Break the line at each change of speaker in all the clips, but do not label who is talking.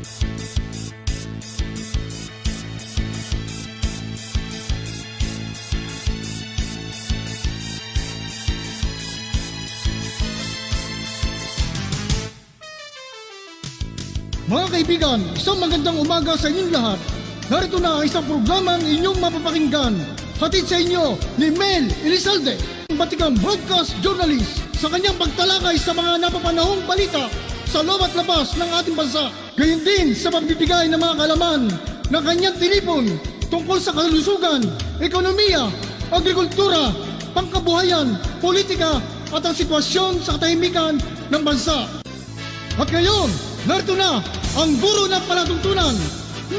Mga kaibigan, isang magandang umaga sa inyong lahat. Narito na ang isang programang inyong mapapakinggan. Hatid sa inyo ni Mel Elizalde, batikang broadcast journalist, sa kanyang pagtalakay sa mga napapanahong balita sa loob at labas ng ating bansa. Gayon din sa pagbibigay ng mga kalaman ng kanyang tinipon tungkol sa kalusugan, ekonomiya, agrikultura, pangkabuhayan, politika at ang sitwasyon sa katahimikan ng bansa. At ngayon, narito na ang guro ng palatuntunan,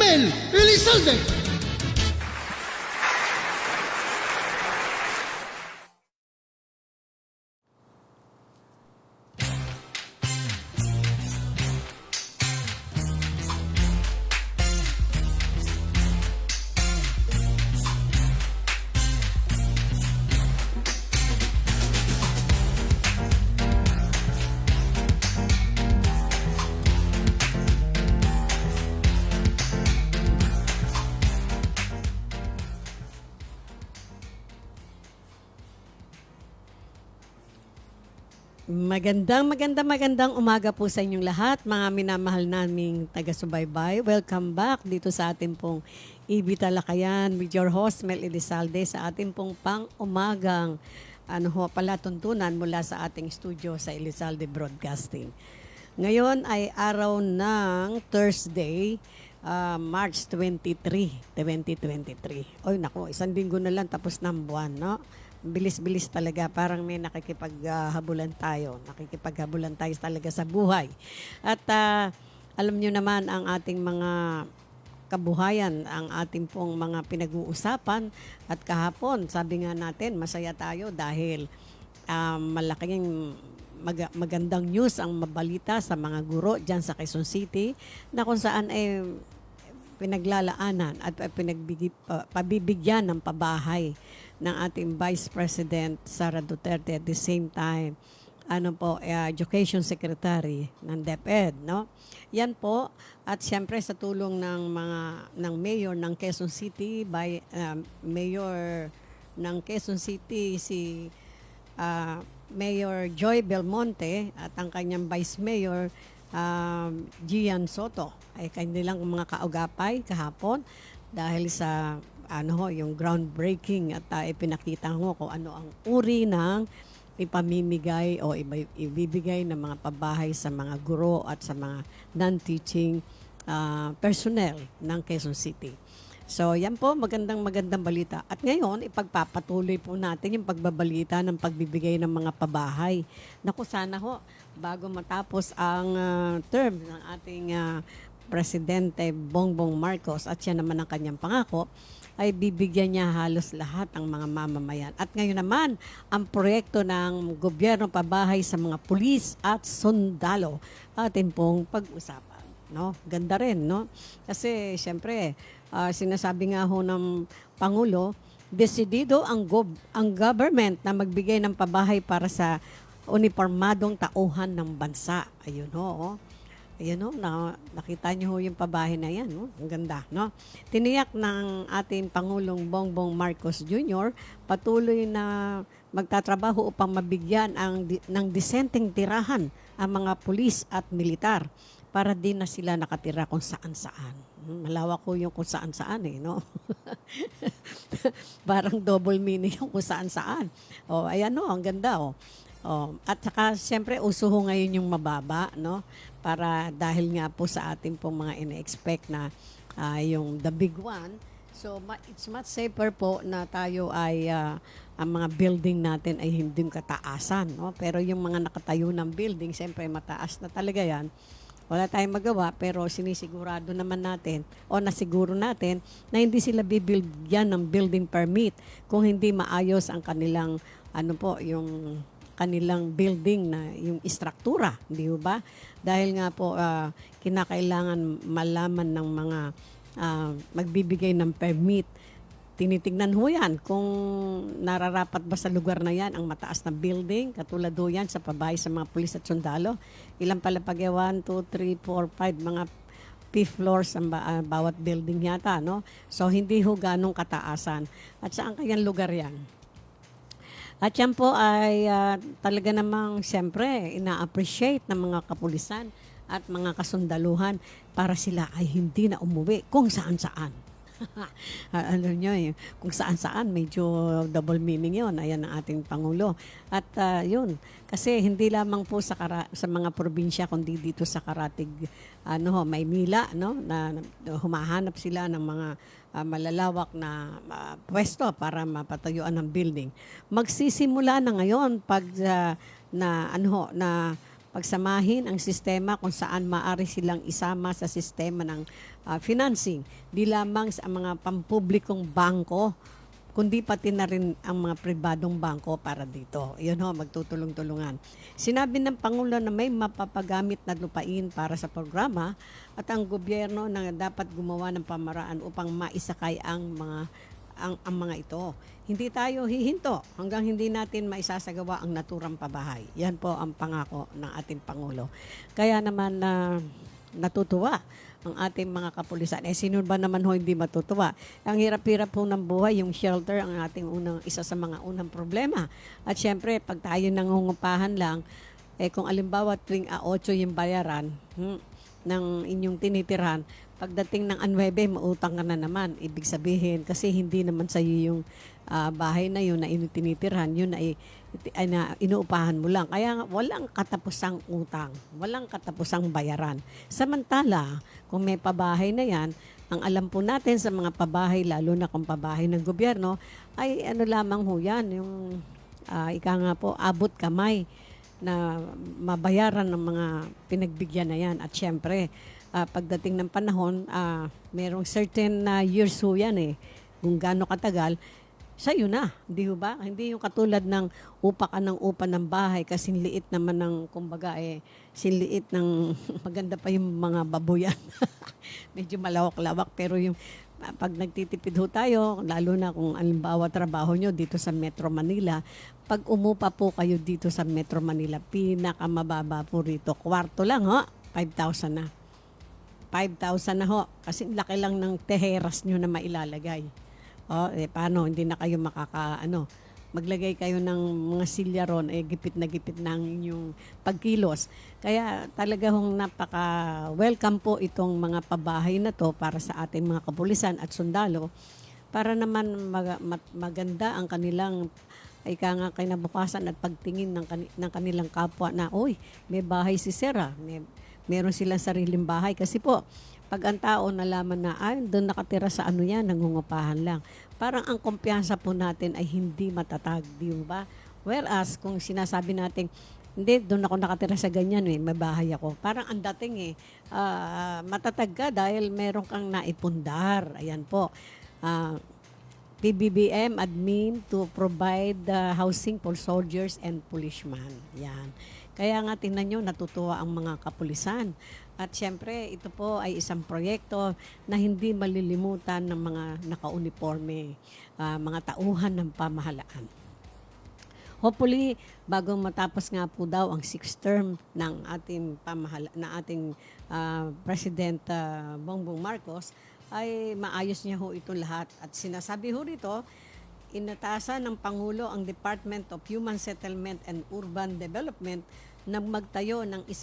Mel Elizalde.
Magandang umaga po sa inyong lahat, mga minamahal naming taga-subaybay. Welcome back dito sa ating pong EB Talakayan with your host Mel Elizalde sa ating pong pang-umagang palatuntunan mula sa ating studio sa Elizalde Broadcasting. Ngayon ay araw ng Thursday, March 23, 2023. Oy nako, isang linggo na lang tapos ng buwan, no? Bilis-bilis talaga, parang may nakikipaghabulan tayo talaga sa buhay. At alam nyo naman ang ating mga kabuhayan, ang ating pong mga pinag-uusapan. At kahapon, sabi nga natin, masaya tayo dahil malaking magandang news ang mabalita sa mga guro dyan sa Quezon City na kung saan ay pinaglalaanan at pabibigyan ng pabahay ng ating Vice President Sara Duterte, at the same time Education Secretary ng DepEd, no? Yan po, at siyempre sa tulong ng Mayor ng Quezon City, Mayor ng Quezon City si Mayor Joy Belmonte at ang kanyang Vice Mayor Gian Soto ay kanilang mga kaugapay kahapon dahil sa yung groundbreaking at ipinakita ko kung ano ang uri ng ipamimigay o ibibigay ng mga pabahay sa mga guro at sa mga non-teaching personnel ng Quezon City. So yan po, magandang balita. At ngayon, ipagpapatuloy po natin yung pagbabalita ng pagbibigay ng mga pabahay. Naku, sana bago matapos ang term ng ating Presidente Bongbong Marcos at siya naman ang kanyang pangako, ay bibigyan niya halos lahat ang mga mamamayan. At ngayon naman, ang proyekto ng gobyerno pabahay sa mga pulis at sundalo atin pong pag-usapan. No? Ganda rin, no? Kasi siyempre, sinasabi nga ng Pangulo, desidido ang government na magbigay ng pabahay para sa unipormadong tauhan ng bansa. Ayun ho, Ayan nakita niyo yung pabahay na yan, no? Ang ganda, no? Tiniyak ng ating Pangulong Bongbong Marcos Jr. patuloy na magtatrabaho upang mabigyan ng disenteng tirahan ang mga pulis at militar para din na sila nakatira kung saan-saan. Malawak ko yung kung saan-saan no? Parang double meaning yung kung saan-saan. Ayan ang ganda at saka siyempre uso ngayon yung mababa, no? Para dahil nga po sa ating pong mga ina-expect na yung the big one. So it's much safer po na tayo ay ang mga building natin ay hindi kataasan, no? Pero yung mga nakatayo ng building, siyempre mataas na talaga yan. Wala tayong magawa, pero sinisigurado naman natin o nasiguro natin na hindi sila bibigyan ng building permit kung hindi maayos ang kanilang yung kanilang building na yung istruktura, di ba? Dahil nga po kinakailangan malaman ng mga magbibigay ng permit. Tinitingnan ho yan kung nararapat ba sa lugar na yan ang mataas na building, katulad ho yan sa pabahay sa mga pulis at sundalo. Ilang pala pag 1, 2, 3, 4, 5, mga fifth floor sa bawat building yata, no? So, hindi ho ganong kataasan. At saan kayang lugar yan? At yan po ay talaga namang siyempre ina-appreciate ng mga kapulisan at mga kasundaluhan para sila ay hindi na umuwi kung saan-saan. Alam nyo, kung saan-saan, medyo double meaning yon. Ayan ang ating Pangulo. At yun, kasi hindi lamang po sa mga probinsya, kundi dito sa Karatig, Maynila, no? Na humahanap sila ng mga malalawak na pwesto para mapatayuan ng building. Magsisimula na ngayon pag na pagsamahin ang sistema kung saan maaari silang isama sa sistema ng financing. Di lamang sa mga pampublikong bangko, kundi pati na rin ang mga pribadong bangko para dito. Yun ho, magtutulong-tulungan. Sinabi ng Pangulo na may mapapagamit na lupain para sa programa at ang gobyerno na dapat gumawa ng pamaraan upang maisakay ang mga ito. Hindi tayo hihinto hanggang hindi natin maisasagawa ang naturang pabahay. Yan po ang pangako ng ating Pangulo. Kaya naman natutuwa ang ating mga kapulisan. Sino ba naman ho hindi matutuwa? Ang hirap-hirap po ng buhay, yung shelter, ang ating isa sa mga unang problema. At syempre, pag tayo nangungupahan lang, kung alimbawa tuwing 8 yung bayaran ng inyong tinitirhan, pagdating ng 9, mautang ka na naman. Ibig sabihin, kasi hindi naman sa iyo yung bahay na yun na tinitirhan, yun ay inuupahan mo lang. Kaya walang katapusang utang, walang katapusang bayaran. Samantala, kung may pabahay na yan, ang alam po natin sa mga pabahay, lalo na kung pabahay ng gobyerno, ay lamang ho yan, yung ika nga po, abot kamay na mabayaran ng mga pinagbigyan na yan. At syempre, pagdating ng panahon, merong certain years ho yan kung gaano katagal, sa'yo na, di ba? Hindi yung katulad ng upa ka ng upa ng bahay kasi liit naman ng, kumbaga sinliit ng, maganda pa yung mga babuyan. Medyo malawak-lawak, pero yung pag nagtitipid ho tayo, lalo na kung alimbawa trabaho nyo dito sa Metro Manila, pag umupa po kayo dito sa Metro Manila, pinakamababa po rito. Kwarto lang 5,000 na. 5,000 na ho. Kasi laki lang ng teheras nyo na mailalagay. Paano? Hindi na kayo maglagay kayo ng mga silya ron, gipit na gipit ng inyong pagkilos. Kaya talaga hong napaka-welcome po itong mga pabahay na to para sa ating mga kapulisan at sundalo para naman maganda ang kanilang kinabukasan at pagtingin ng kanilang kapwa na, may bahay si Sera, meron silang sariling bahay. Kasi po, pag ang tao nalaman na, doon nakatira sa nangungupahan lang. Parang ang kumpiyansa po natin ay hindi matatag, di ba? Whereas, kung sinasabi natin, hindi, doon ako nakatira sa ganyan, may bahay ako. Parang ang dating matatag ka dahil meron kang naipundar. Ayan po. PBBM admin to provide housing for soldiers and policemen. Yan. Kaya nga tingnan nyo, natutuwa ang mga kapulisan. At syempre, ito po ay isang proyekto na hindi malilimutan ng mga naka-uniforme, mga tauhan ng pamahalaan. Hopefully, bago matapos nga po daw ang 6th term ng ating President Bongbong Marcos, ay maayos niya ho ito lahat. At sinasabi ho rito, inatasan ng Pangulo ang Department of Human Settlement and Urban Development na magtayo ng 1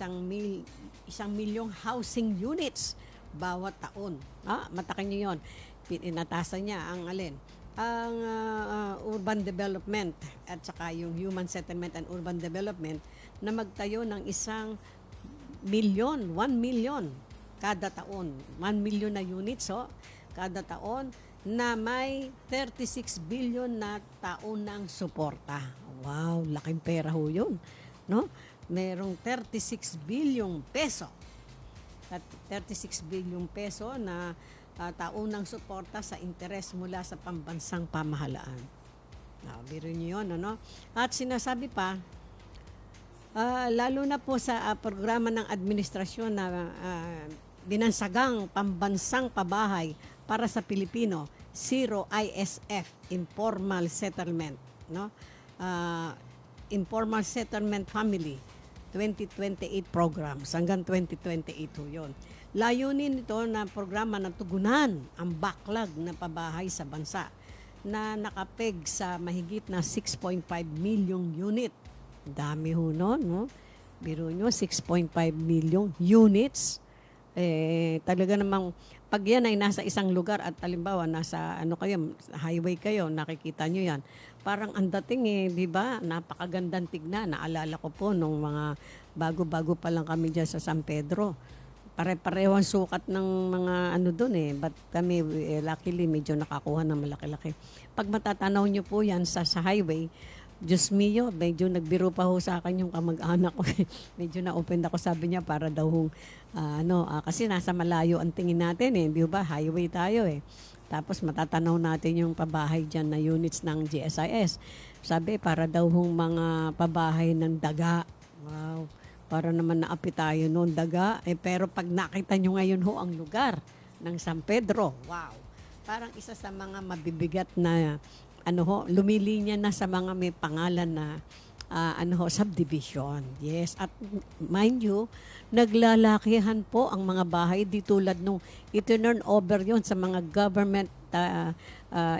milyong housing units bawat taon. Matakin niyo yun. Inatasan niya ang urban development at saka yung human settlement and urban development na magtayo ng 1 million kada taon. 1 million na units kada taon na may 36 billion na taon ng suporta. Wow, laking pera ho yun. No? Merong 36 bilyong peso. At 36 bilyong peso na taunang suporta sa interes mula sa pambansang pamahalaan. Biro niyo yun, At sinasabi pa, lalo na po sa programa ng administrasyon na binansagang pambansang pabahay para sa Pilipino, Zero ISF, Informal Settlement, Informal Settlement Family. 2028 programs hanggang 2028 ho yun. Layunin nito na programa na tugunan ang backlog na pabahay sa bansa na nakapeg sa mahigit na 6.5 million unit. Dami ho nun, no? Biro nyo, 6.5 million units. Talaga namang pag yan ay nasa isang lugar at halimbawa nasa highway kayo, nakikita nyo yan. Parang ang dating di ba? Napakagandang tignan. Naalala ko po nung mga bago-bago pa lang kami dyan sa San Pedro. Pare-pareho ang sukat ng mga doon But kami, luckily, medyo nakakuha ng malaki-laki. Pag matatanaw nyo po yan sa highway, Diyos mio, medyo nagbiro pa ho sa akin yung kamag-anak ko. Medyo na-open ako, sabi niya, para daw kasi nasa malayo ang tingin natin di ba? Highway tayo Tapos matatanaw natin yung pabahay dyan na units ng GSIS. Sabi, para daw hong mga pabahay ng daga. Wow. Para naman naapi tayo noon, daga. Pero pag nakita nyo ngayon ho ang lugar ng San Pedro, wow. Parang isa sa mga mabibigat na lumilinya na sa mga may pangalan na subdivision. Yes. At mind you, naglalakihan po ang mga bahay di tulad nung i-turn over yon sa mga government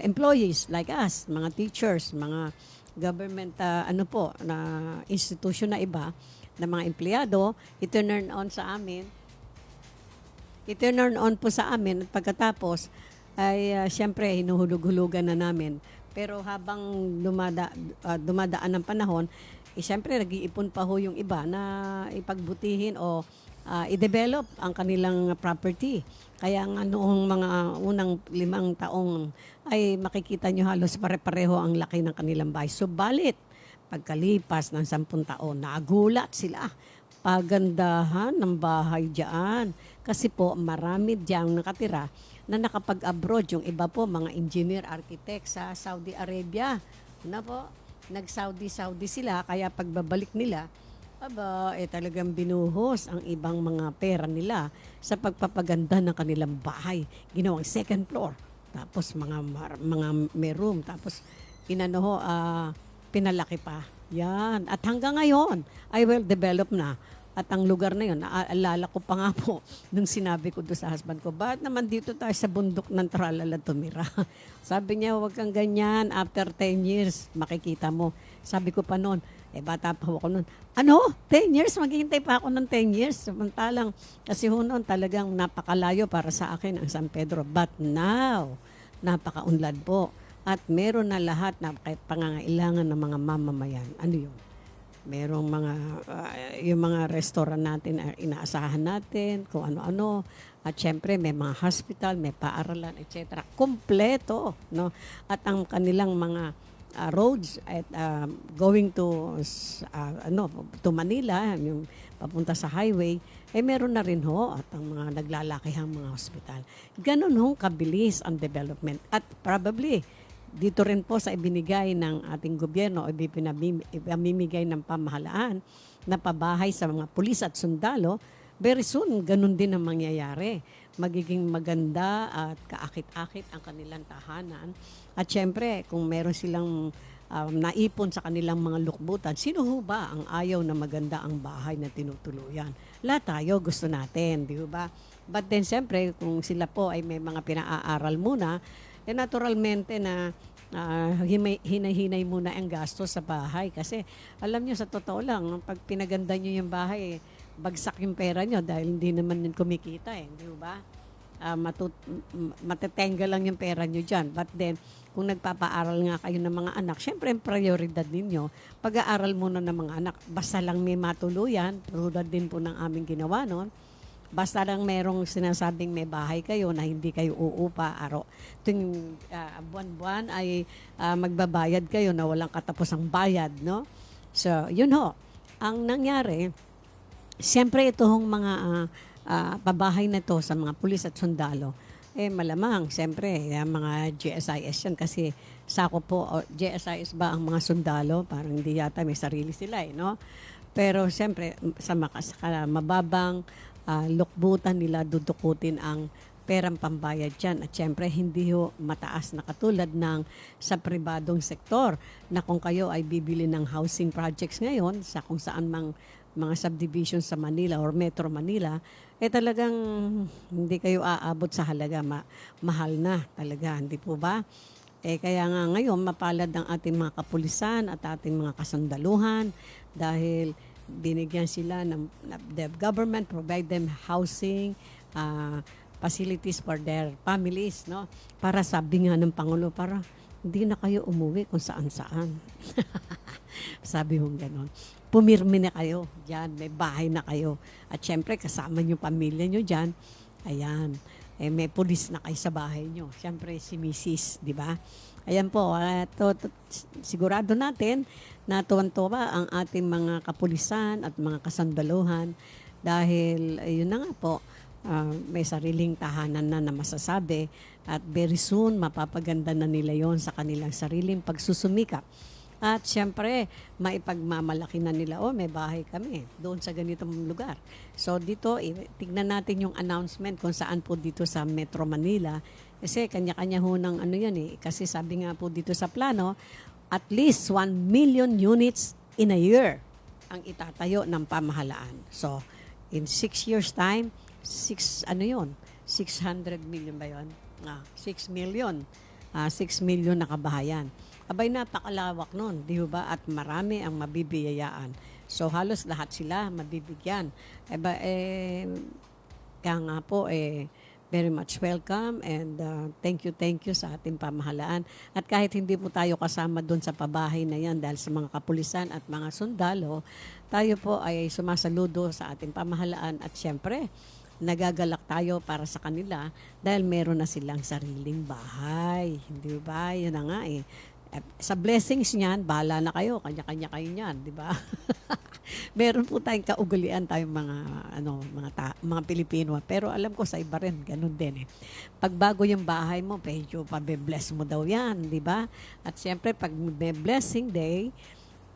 employees like us, mga teachers, mga government na institution na iba, na mga empleyado, i-turn on po sa amin at pagkatapos ay siyempre hinuhulog-hulugan na namin. Pero habang dumadaan ng panahon, siyempre nag-iipon pa ho yung iba na ipagbutihin o i-develop ang kanilang property. Kaya nga noong mga unang 5 taong ay makikita nyo halos pare-pareho ang laki ng kanilang bahay. Subalit, pagkalipas ng 10 taon, nagulat sila. Pagandahan ng bahay diyan. Kasi po marami diyang nakatira na nakapag-abroad. Yung iba po, mga engineer, architect sa Saudi Arabia. Nag-Saudi sila, kaya pagbabalik nila, talagang binuhos ang ibang mga pera nila sa pagpapaganda ng kanilang bahay. Ginawang second floor, tapos mga may room, tapos pinalaki pa. Yan. At hanggang ngayon, ay well-developed na. At ang lugar na yun, naaalala ko pa nga po nung sinabi ko doon sa husband ko, bakit naman dito tayo sa bundok ng Tralala tumira? Sabi niya, huwag kang ganyan. After 10 years, makikita mo. Sabi ko pa noon, bata pa ako noon. 10 years? Maghihintay pa ako ng 10 years. Samantalang, kasi noon talagang napakalayo para sa akin ang San Pedro. But now, napakaunlad po. At meron na lahat na pangangailangan ng mga mamamayan. Ano yun? Merong yung mga restaurant natin, inaasahan natin, kung ano-ano. At syempre, may mga hospital, may paaralan, etc. Kompleto, no? At ang kanilang mga roads at going to Manila, yung papunta sa highway, meron na rin ho at ang mga naglalakihang mga hospital. Ganun ho kabilis ang development. At probably, dito rin po sa ibinigay ng ating gobyerno o ipamimigay ng pamahalaan na pabahay sa mga pulis at sundalo, very soon, ganun din ang mangyayari. Magiging maganda at kaakit-akit ang kanilang tahanan. At syempre, kung meron silang naipon sa kanilang mga lukbutan, sino ho ba ang ayaw na maganda ang bahay na tinutuluyan? Lahat tayo gusto natin, di ba? But then syempre, kung sila po ay may mga pinaaral muna, naturalmente na hinay-hinay muna ang gastos sa bahay. Kasi alam nyo, sa totoo lang, pag pinaganda nyo yung bahay, bagsak yung pera nyo dahil hindi naman yun kumikita di ba? Matetenga lang yung pera nyo dyan. But then, kung nagpapaaral nga kayo ng mga anak, syempre ang prioridad ninyo, pag-aaral muna ng mga anak, basta lang may matuluyan, tulad din po ng aming ginawa noon, basta lang merong sinasabing may bahay kayo na hindi kayo uupa tuwing buwan-buwan ay magbabayad kayo na walang katapusang bayad, no? So, yun ho. Ang nangyari, siyempre itong mga pabahay na to sa mga pulis at sundalo, malamang, siyempre, mga GSIS yan kasi sako po, GSIS ba ang mga sundalo? Parang hindi yata may sarili sila, no? Pero siyempre, sa mababang lukbutan nila, dudukutin ang perang pambayad dyan. At syempre, hindi ho mataas na katulad ng sa pribadong sektor na kung kayo ay bibili ng housing projects ngayon sa kung saan mang mga subdivision sa Manila or Metro Manila, talagang hindi kayo aabot sa halaga. Mahal na talaga, hindi po ba? Kaya nga ngayon, mapalad ang ating mga kapulisan at ating mga kasandaluhan dahil binigyan sila the government provide them housing, facilities for their families, no? Para sabi nga ng Pangulo, para hindi na kayo umuwi kung saan-saan. Sabi mo gano'n. Pumirmi na kayo dyan, may bahay na kayo. At syempre, kasama nyo pamilya nyo dyan. Ayan, may pulis na kayo sa bahay nyo. Syempre, si Mrs., di ba? Ayan po, sigurado natin na tuwan-tuwa ang ating mga kapulisan at mga kasandaluhan dahil, yun na nga po, may sariling tahanan na masasabi at very soon mapapaganda na nila yon sa kanilang sariling pagsusumikap. At syempre, maipagmamalaki na nila, may bahay kami doon sa ganitong lugar. So dito, tignan natin yung announcement kung saan po dito sa Metro Manila. Kasi kanya-kanya ho ng kasi sabi nga po dito sa plano, at least 1 million units in a year ang itatayo ng pamahalaan. So, in 6 years time, 600 million ba yun? 6 million. 6 million na kabahayan. Abay, napakalawak nun, di ba? At marami ang mabibiyayaan. So, halos lahat sila mabibigyan. Kaya nga po, very much welcome and thank you sa ating pamahalaan. At kahit hindi po tayo kasama doon sa pabahay na yan dahil sa mga kapulisan at mga sundalo, tayo po ay sumasaludo sa ating pamahalaan at syempre, nagagalak tayo para sa kanila dahil meron na silang sariling bahay. Hindi ba? Yun na nga sa blessings niyan, bahala na kayo, kanya-kanya kayo niyan, di ba? Meron po tayong kaugalian tayong mga Pilipino, pero alam ko sa iba rin ganun din Pag bago yung bahay mo, medyo pabe-bless mo daw yan, di ba? At siyempre pag may blessing day,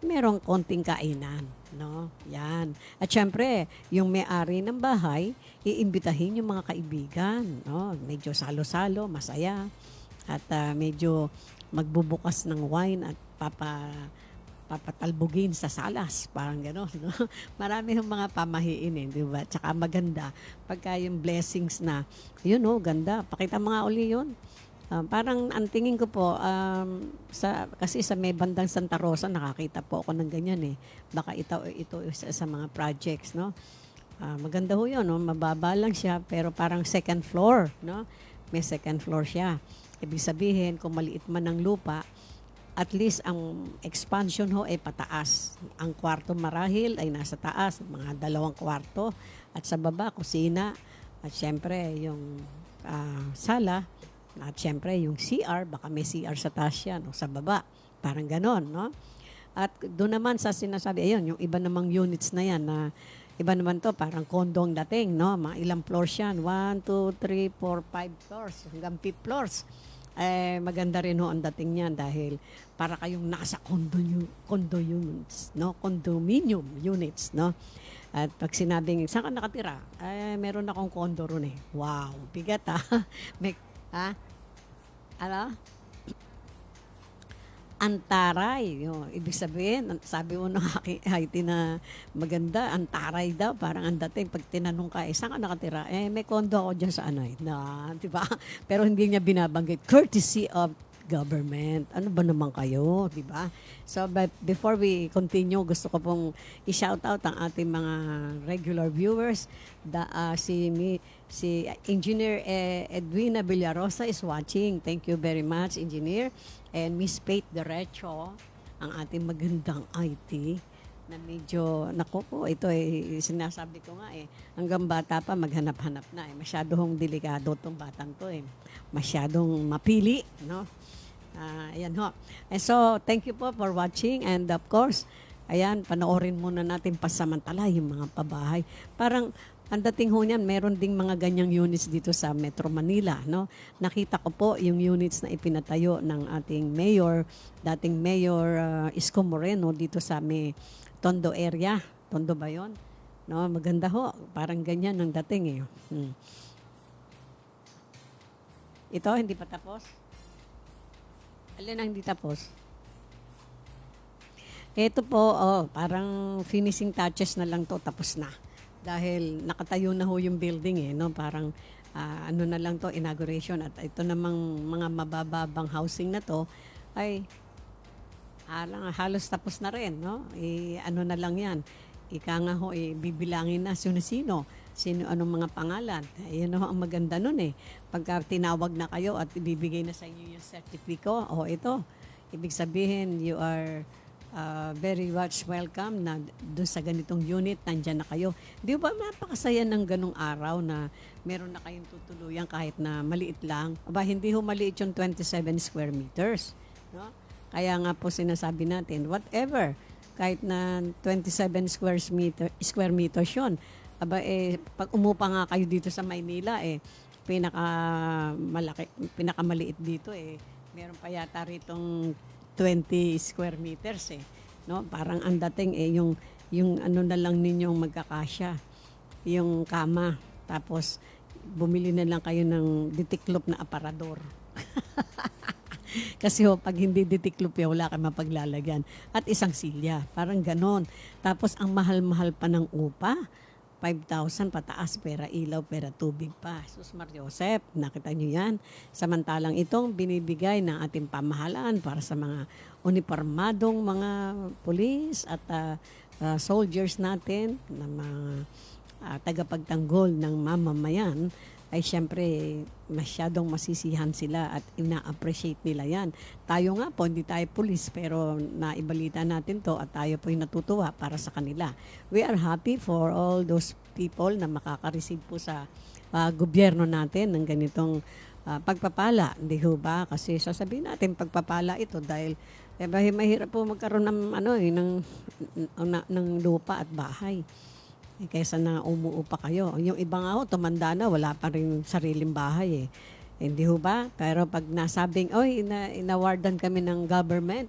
merong konting kainan, no? Yan. At syempre, yung may-ari ng bahay, iimbitahin yung mga kaibigan, no? Medyo salo-salo, masaya. At medyo magbubukas ng wine at papatalbugin sa salas, parang gano'n, no? Marami yung mga pamahiin di ba? Tsaka maganda pagka yung blessings na, ganda. Pakita mo nga uli yun. Parang ang tingin ko po, kasi sa may bandang Santa Rosa, nakakita po ako ng ganyan Baka ito sa mga projects, no? Maganda ho yun, no? Mababa lang siya, pero parang second floor, no? May second floor siya. Ibig sabihin, kung maliit man ang lupa, at least ang expansion ho ay pataas. Ang kwarto marahil ay nasa taas, mga 2 kwarto. At sa baba, kusina. At syempre, yung sala. At syempre, yung CR, baka may CR sa taas yan o sa baba. Parang ganon, no? At doon naman sa sinasabi, ayun, yung iba namang units na yan na iba naman to, parang condo ang dating, no? Mga ilang floors yan. 1, 2, 3, 4, 5 floors. Hanggang 5 floors. Maganda rin ho ang dating niyan dahil para kayong nasa condo units, no? Condominium units, no? At pag sinabing, saan ka nakatira? Meron akong condo ron Wow, bigat May, ano? Antaray. Ibig sabihin, sabi mo ng aking IT na maganda, antaray daw. Parang ang dating, pag tinanong ka, saan ka nakatira? May condo ako dyan sa di ba? Pero hindi niya binabanggit. Courtesy of government. Ano ba naman kayo, di ba? So, but before we continue, gusto ko pong i-shout out ang ating mga regular viewers. Si Engineer Edwina Villarosa is watching. Thank you very much, Engineer. And Miss Faith Derecho, ang ating magandang IT, na medyo, naku po, ito sinasabi ko nga hanggang bata pa maghanap-hanap na Masyadong delikado tong batang to Masyadong mapili, no? Ayan ho. And so, thank you po for watching and of course, ayan, panoorin muna natin pasamantala yung mga pabahay. Parang, ang dating ho niyan, meron ding mga ganyang units dito sa Metro Manila, no? Nakita ko po yung units na ipinatayo ng ating mayor, dating Mayor Isko Moreno dito sa may Tondo area. Tondo ba yun? No, maganda ho. Parang ganyan ang dating Ito, hindi pa tapos? Alin ang hindi tapos? Ito po, parang finishing touches na lang to, tapos na. Dahil nakatayo na ho yung building no? Parang ano na lang to, inauguration. At ito namang mga mabababang housing na to, ay halos tapos na rin, no? Ano na lang yan. Ika nga ho, bibilangin na sino-sino. Sino anong mga pangalan. Yan ho ang maganda nun Pagka tinawag na kayo at ibibigay na sa inyo yung certificate, ito. Ibig sabihin, you are very much welcome na doon sa ganitong unit, nandyan na kayo. Di ba napakasaya ng ganong araw na meron na kayong tutuluyan kahit na maliit lang? Aba, hindi ho maliit yung 27 square meters. No? Kaya nga po sinasabi natin, whatever, kahit na 27 square meters yun. Aba, pag umupa nga kayo dito sa Maynila, pinakamaliit dito, meron pa yata ritong 20 square meters no? Parang ang dating yung ano na lang ninyong magkakasya, yung kama. Tapos bumili na lang kayo ng ditiklop na aparador. Kasi pag hindi ditiklop wala kang mapaglalagyan. At isang silya, parang ganon. Tapos ang mahal-mahal pa ng upa, 5,000 pataas, pera ilaw, pera tubig pa. Sus Mar Joseph, nakita nyo yan. Samantalang itong binibigay ng ating pamahalaan para sa mga uniformadong mga pulis at soldiers natin, na mga tagapagtanggol ng mamamayan, ay syempre masyadong masisihan sila at ina-appreciate nila yan. Tayo nga po, hindi tayo pulis, pero naibalita natin to at tayo po yung natutuwa para sa kanila. We are happy for all those people na makaka-receive po sa gobyerno natin ng ganitong pagpapala. Hindi ho ba? Kasi sasabihin natin pagpapala ito dahil mahirap po magkaroon ng lupa at bahay. Kaysa na umuupa kayo. Yung iba nga tumanda na, wala pa rin sariling bahay Hindi ho ba? Pero pag nasabing, inawardan kami ng government,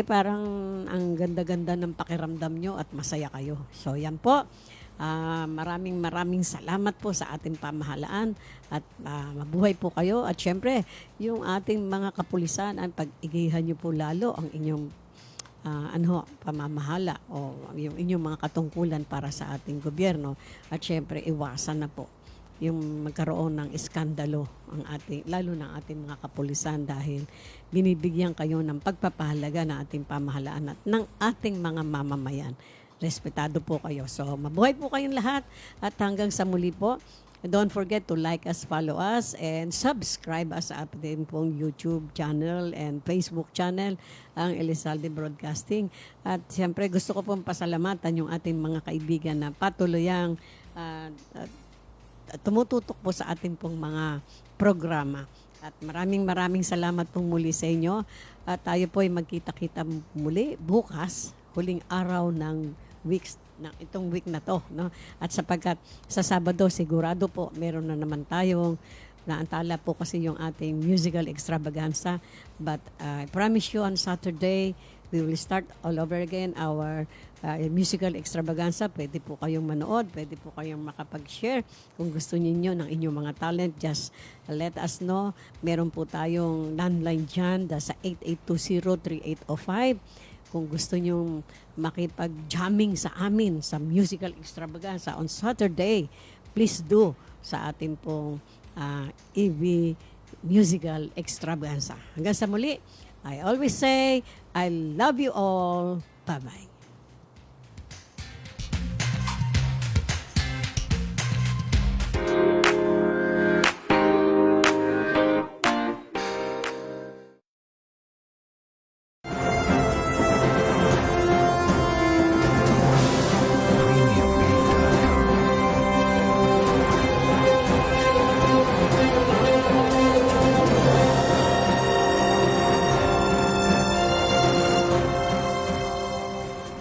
parang ang ganda-ganda ng pakiramdam nyo at masaya kayo. So yan po. Maraming salamat po sa ating pamahalaan at mabuhay po kayo. At syempre, yung ating mga kapulisan, pag-igihan nyo po lalo ang inyong pamamahala o yung inyong mga katungkulan para sa ating gobyerno. At syempre, iwasan na po yung magkaroon ng iskandalo lalo ng ating mga kapulisan dahil binibigyan kayo ng pagpapahalaga ng ating pamahalaan at ng ating mga mamamayan. Respetado po kayo. So, mabuhay po kayong lahat at hanggang sa muli po. Don't forget to like us, follow us, and subscribe us sa ating pong YouTube channel and Facebook channel, ang Elizalde Broadcasting. At siyempre, gusto ko pong pasalamatan yung ating mga kaibigan na patuluyang tumututok po sa ating pong mga programa. At maraming salamat pong muli sa inyo. At tayo po ay magkita-kita muli bukas, huling araw ng itong week na to, no? At sapagkat sa Sabado sigurado po meron na naman tayong naantala po kasi yung ating musical extravaganza, but I promise you on Saturday we will start all over again our musical extravaganza. Pwede po kayong manood, pwede po kayong makapag-share kung gusto niyo ng inyong mga talent. Just let us know. Meron po tayong landline dyan sa 8820-3805. Kung gusto nyong makipag-jamming sa amin sa musical extravaganza on Saturday, please do sa ating pong EV musical extravaganza. Hanggang sa muli, I always say, I love you all. Bye-bye.